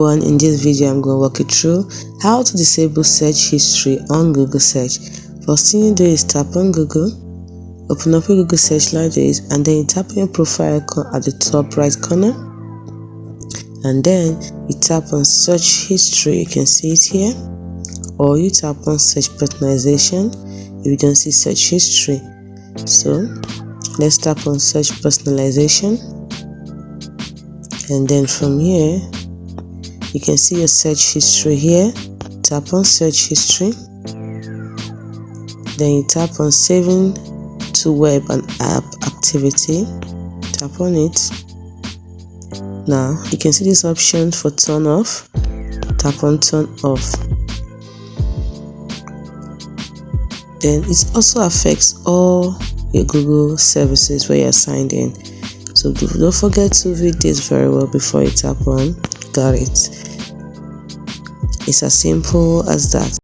In this video I'm going to walk you through how to disable search history on Google search. First thing you do is tap on Google, open up your Google search like this, and then you tap on your profile icon at the top right corner, and then you tap on search history. You can see it here, or you tap on search personalization if you don't see search history. So let's tap on search personalization, and then from here you can see your search history here. Tap on search history, then you tap on saving to web and app activity. Tap on it. Now you can see this option for turn off. Tap on turn off. Then it also affects all your Google services where you're signed in, so don't forget to read this very well before you tap on. Got it? It's as simple as that.